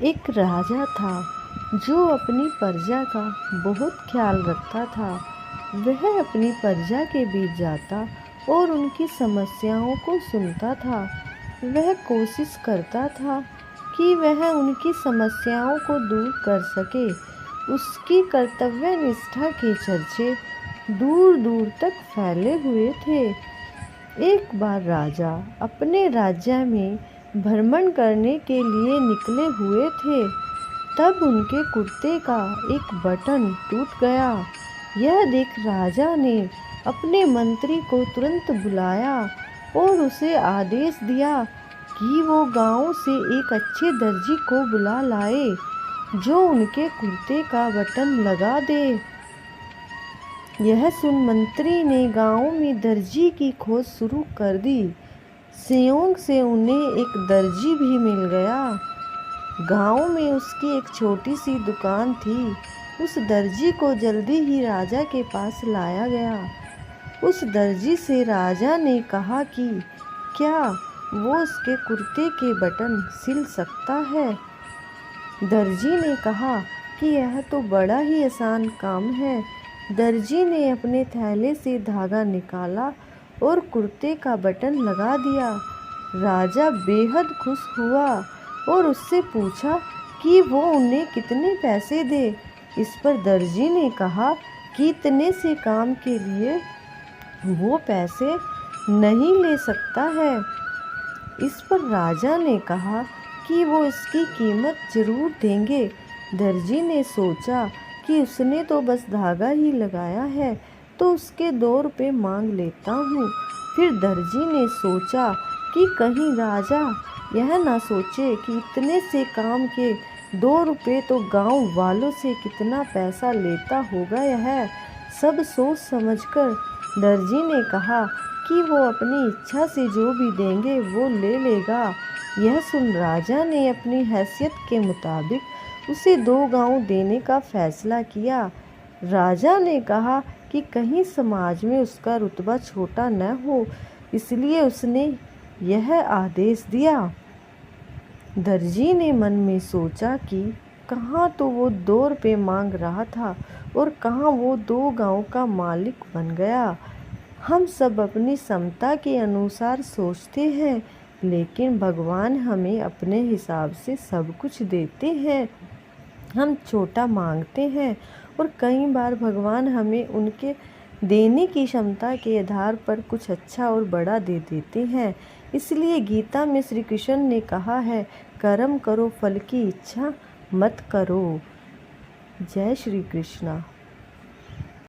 एक राजा था जो अपनी प्रजा का बहुत ख्याल रखता था। वह अपनी प्रजा के बीच जाता और उनकी समस्याओं को सुनता था। वह कोशिश करता था कि वह उनकी समस्याओं को दूर कर सके। उसकी कर्तव्य निष्ठा के चर्चे दूर दूर तक फैले हुए थे। एक बार राजा अपने राज्य में भ्रमण करने के लिए निकले हुए थे। तब उनके कुर्ते का एक बटन टूट गया। यह देख राजा ने अपने मंत्री को तुरंत बुलाया और उसे आदेश दिया कि वो गांव से एक अच्छे दर्जी को बुला लाए जो उनके कुर्ते का बटन लगा दे। यह सुन मंत्री ने गांव में दर्जी की खोज शुरू कर दी। संयोग से उन्हें एक दर्जी भी मिल गया। गांव में उसकी एक छोटी सी दुकान थी। उस दर्जी को जल्दी ही राजा के पास लाया गया। उस दर्जी से राजा ने कहा कि क्या वो उसके कुर्ते के बटन सिल सकता है। दर्जी ने कहा कि यह तो बड़ा ही आसान काम है। दर्जी ने अपने थैले से धागा निकाला और कुर्ते का बटन लगा दिया। राजा बेहद खुश हुआ और उससे पूछा कि वो उन्हें कितने पैसे दे। इस पर दर्जी ने कहा कि इतने से काम के लिए वो पैसे नहीं ले सकता है। इस पर राजा ने कहा कि वो इसकी कीमत जरूर देंगे। दर्जी ने सोचा कि उसने तो बस धागा ही लगाया है, तो उसके 2 रुपये मांग लेता हूँ। फिर दर्जी ने सोचा कि कहीं राजा यह ना सोचे कि इतने से काम के 2 रुपये तो गांव वालों से कितना पैसा लेता होगा। यह सब सोच समझकर दर्जी ने कहा कि वो अपनी इच्छा से जो भी देंगे वो ले लेगा। यह सुन राजा ने अपनी हैसियत के मुताबिक उसे 2 गांव देने का फैसला किया। राजा ने कहा कि कहीं समाज में उसका रुतबा छोटा न हो, इसलिए उसने यह आदेश दिया। दर्जी ने मन में सोचा कि कहाँ तो वो 2 रुपये मांग रहा था और कहाँ वो 2 गांव का मालिक बन गया। हम सब अपनी क्षमता के अनुसार सोचते हैं, लेकिन भगवान हमें अपने हिसाब से सब कुछ देते हैं। हम छोटा मांगते हैं और कई बार भगवान हमें उनके देने की क्षमता के आधार पर कुछ अच्छा और बड़ा दे देते हैं। इसलिए गीता में श्री कृष्ण ने कहा है, कर्म करो फल की इच्छा मत करो। जय श्री कृष्णा।